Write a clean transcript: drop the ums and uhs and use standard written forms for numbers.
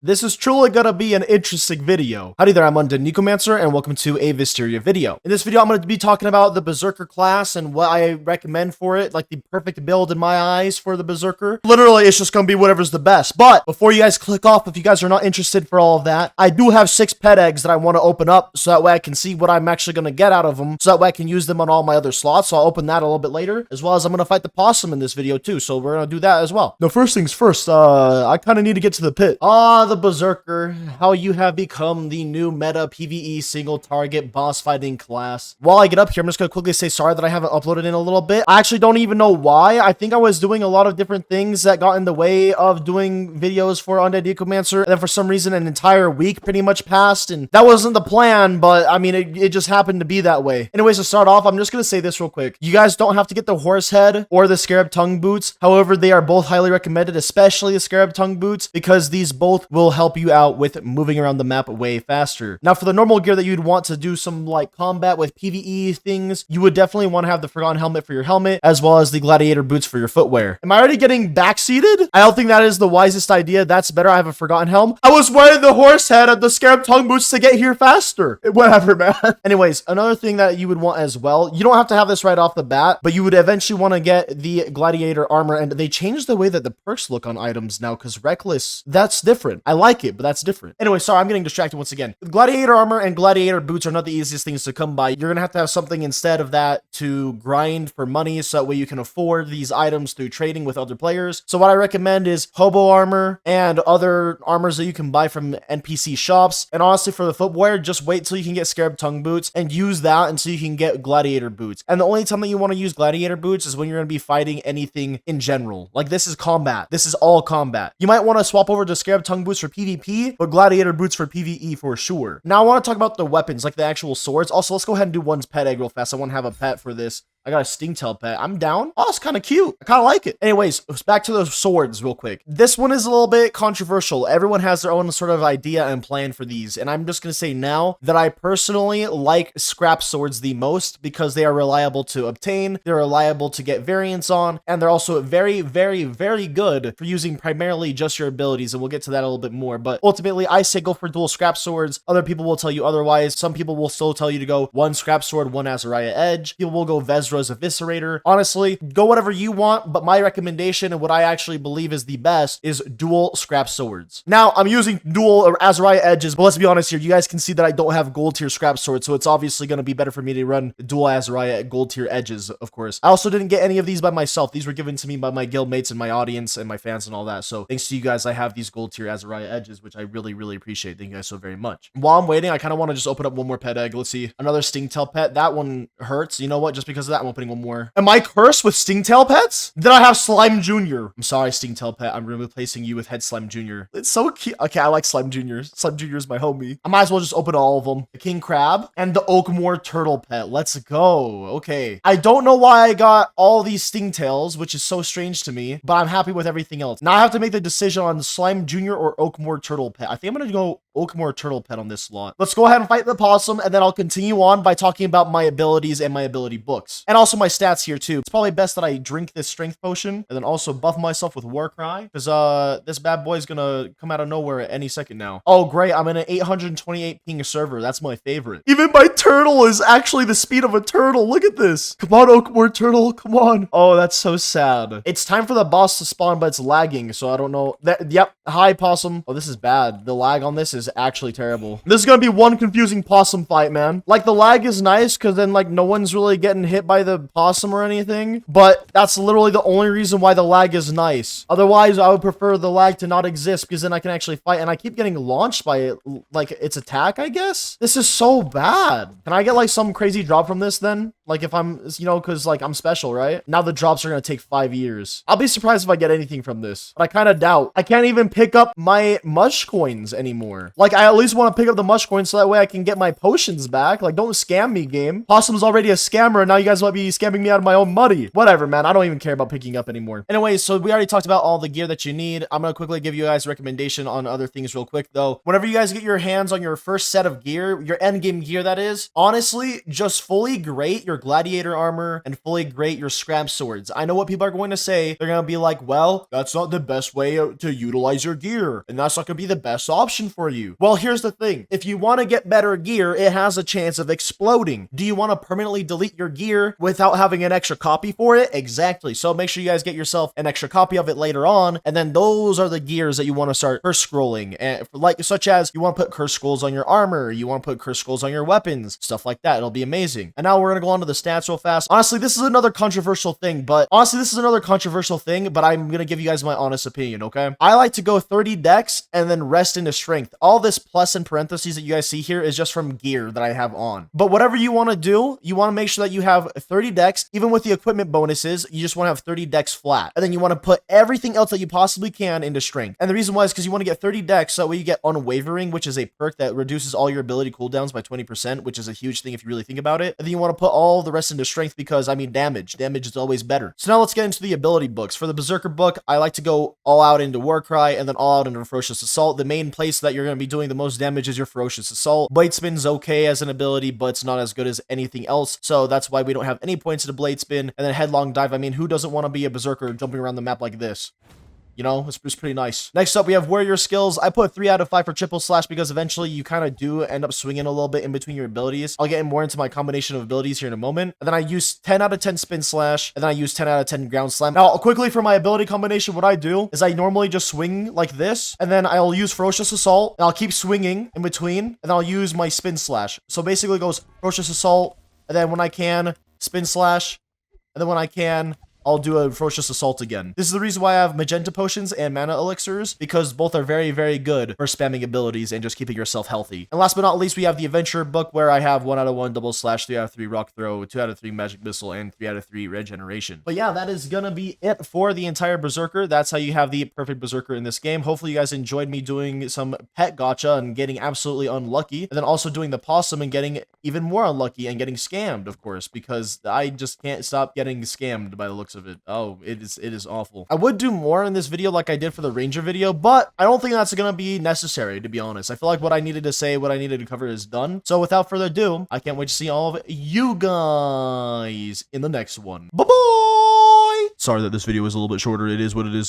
This is truly gonna be an interesting video. Howdy there, I'm UndeadNekomancer, and welcome to a Vesteria video. In this video, I'm gonna be talking about the Berserker class and what I recommend for it, like the perfect build in my eyes for the Berserker. Literally, it's just gonna be whatever's the best. But before you guys click off, if you guys are not interested for all of that, I do have 6 pet eggs that I want to open up so that way I can see what I'm actually gonna get out of them, so that way I can use them on all my other slots. So I'll open that a little bit later, as well as I'm gonna fight the Possum in this video too. So we're gonna do that as well. Now, first things first, I kind of need to get to the pit. The Berserker, how you have become the new meta PvE single target boss fighting class. While I get up here, I'm just gonna quickly say sorry that I haven't uploaded in a little bit. I actually don't even know why. I think I was doing a lot of different things that got in the way of doing videos for UndeadNekomancer, and then for some reason an entire week pretty much passed, and that wasn't the plan, but I mean it just happened to be that way. Anyways, to start off, I'm just gonna say this real quick. You guys don't have to get the horse head or the scarab tongue boots. However, they are both highly recommended, especially the scarab tongue boots, because these both will help you out with moving around the map way faster. Now, for the normal gear that you'd want to do some like combat with PvE things, you would definitely want to have the Forgotten Helmet for your helmet, as well as the Gladiator boots for your footwear. Am I already getting backseated? I don't think that is the wisest idea. That's better. I have a Forgotten Helm. I was wearing the horse head and the scarab tongue boots to get here faster. Whatever, man. Anyways, another thing that you would want as well, you don't have to have this right off the bat, but you would eventually want to get the Gladiator armor, and they changed the way that the perks look on items now, because Reckless, that's different. I like it, but that's different. Anyway, sorry, I'm getting distracted once again. Gladiator armor and gladiator boots are not the easiest things to come by. You're gonna have to have something instead of that to grind for money, so that way you can afford these items through trading with other players. So what I recommend is hobo armor and other armors that you can buy from NPC shops. And honestly, for the footwear, just wait till you can get scarab tongue boots and use that until you can get gladiator boots. And the only time that you want to use gladiator boots is when you're gonna be fighting anything in general. Like, this is combat. This is all combat. You might want to swap over to scarab tongue boots for PvP, but gladiator boots for PvE for sure. Now I want to talk about the weapons, like the actual swords. Also, let's go ahead and do one's pet egg real fast. I want to have a pet for this. I got a stingtail pet. I'm down. Oh, it's kind of cute. I kind of like it. Anyways, back to those swords real quick. This one is a little bit controversial. Everyone has their own sort of idea and plan for these. And I'm just going to say now that I personally like scrap swords the most because they are reliable to obtain. They're reliable to get variants on. And they're also very, very, very good for using primarily just your abilities. And we'll get to that a little bit more. But ultimately, I say go for dual scrap swords. Other people will tell you otherwise. Some people will still tell you to go one scrap sword, one Azariah edge. People will go Vesteria as a Eviscerator. Honestly, go whatever you want, but my recommendation and what I actually believe is the best is dual scrap swords. Now, I'm using dual or Azariah edges, but let's be honest here, you guys can see that I don't have gold tier scrap swords, so it's obviously going to be better for me to run dual Azariah gold tier edges, of course. I also didn't get any of these by myself. These were given to me by my guild mates and my audience and my fans and all that, so thanks to you guys, I have these gold tier Azariah edges, which I really, really appreciate. Thank you guys so very much. While I'm waiting, I kind of want to just open up one more pet egg. Let's see. Another stingtail pet. That one hurts. You know what? Just because of that, I'm opening one more. Am I cursed with stingtail pets? Then I have Slime Jr. I'm sorry, stingtail pet. I'm replacing you with Head Slime Jr. It's so cute. Okay, I like Slime Jr. Slime Jr. is my homie. I might as well just open all of them. The King Crab and the Oakmore Turtle pet. Let's go. Okay. I don't know why I got all these stingtails, which is so strange to me, but I'm happy with everything else. Now I have to make the decision on Slime Jr. or Oakmore Turtle pet. I think I'm going to go Oakmore Turtle pet on this slot. Let's go ahead and fight the Possum, and then I'll continue on by talking about my abilities and my ability books. And also my stats here too. It's probably best that I drink this strength potion, and then also buff myself with Warcry, because this bad boy is gonna come out of nowhere at any second now. Oh great, I'm in an 828 ping server. That's my favorite. Even my turtle is actually the speed of a turtle. Look at this. Come on, Oakmore Turtle, come on. Oh, that's so sad. It's time for the boss to spawn, but it's lagging, so I don't know. Yep, hi Possum. Oh, this is bad. The lag on this is actually terrible. This is gonna be one confusing Possum fight, man. Like, the lag is nice because then like no one's really getting hit by the Possum or anything, but that's literally the only reason why the lag is nice. Otherwise, I would prefer the lag to not exist, because then I can actually fight, and I keep getting launched by it, like its attack, I guess. This is so bad. Can I get like some crazy drop from this then? Like, if I'm, you know, because like I'm special, right? Now the drops are gonna take 5 years. I'll be surprised if I get anything from this, but I kind of doubt. I can't even pick up my mush coins anymore. gear. Like, I at least want to pick up the mush coin so that way I can get my potions back. Like, don't scam me, game. Possum's already a scammer, and now you guys might be scamming me out of my own money. Whatever, man. I don't even care about picking up anymore. Anyway, so we already talked about all the gear that you need. I'm gonna quickly give you guys a recommendation on other things real quick, though. Whenever you guys get your hands on your first set of gear, your end game gear, that is, honestly, just fully grate your gladiator armor and fully grate your scrap swords. I know what people are going to say. They're gonna be like, well, that's not the best way to utilize your gear, and that's not gonna be the best option for you. Well, here's the thing. If you want to get better gear, it has a chance of exploding. Do you want to permanently delete your gear without having an extra copy for it? Exactly. So make sure you guys get yourself an extra copy of it later on, and then those are the gears that you want to start curse scrolling, and like such as you want to put curse scrolls on your armor, you want to put curse scrolls on your weapons, stuff like that. It'll be amazing. And now we're gonna go on to the stats real fast. Honestly, this is another controversial thing, but I'm gonna give you guys my honest opinion, okay? I like to go 30 dex and then rest into strength. All this plus in parentheses that you guys see here is just from gear that I have on. But whatever you want to do, you want to make sure that you have 30 dex, even with the equipment bonuses, you just want to have 30 dex flat. And then you want to put everything else that you possibly can into strength. And the reason why is because you want to get 30 dex, so that way you get unwavering, which is a perk that reduces all your ability cooldowns by 20%, which is a huge thing if you really think about it. And then you want to put all the rest into strength because, I mean, damage is always better. So now let's get into the ability books. For the Berserker book, I like to go all out into Warcry and then all out into Ferocious Assault. The main place that you're going to be doing the most damage is your Ferocious Assault. Blade Spin's okay as an ability, but it's not as good as anything else, so that's why we don't have any points to Blade Spin. And then Headlong Dive, I mean, who doesn't want to be a Berserker jumping around the map like this? You know, it's pretty nice. Next up, we have Warrior Skills. I put 3 out of 5 for Triple Slash because eventually you kind of do end up swinging a little bit in between your abilities. I'll get more into my combination of abilities here in a moment. And then I use 10 out of 10 Spin Slash, and then I use 10 out of 10 Ground Slam. Now, quickly for my ability combination, what I do is I normally just swing like this, and then I'll use Ferocious Assault, and I'll keep swinging in between, and I'll use my Spin Slash. So basically it goes Ferocious Assault, and then when I can, Spin Slash, and then when I can, I'll do a Ferocious Assault again. This is the reason why I have Magenta Potions and Mana Elixirs, because both are very, very good for spamming abilities and just keeping yourself healthy. And last but not least, we have the Adventure book, where I have 1 out of 1 Double Slash, 3 out of 3 Rock Throw, 2 out of 3 Magic Missile, and 3 out of 3 Regeneration. But yeah, that is gonna be it for the entire Berserker. That's how you have the perfect Berserker in this game. Hopefully you guys enjoyed me doing some pet gacha and getting absolutely unlucky, and then also doing the Possum and getting even more unlucky and getting scammed, of course, because I just can't stop getting scammed by the looks of it. Oh, it is awful. I would do more in this video like I did for the Ranger video, but I don't think that's gonna be necessary, to be honest. I feel like what I needed to say, what I needed to cover is done. So without further ado, I can't wait to see all of you guys in the next one. Bye-bye! Sorry that this video is a little bit shorter. It is what it is.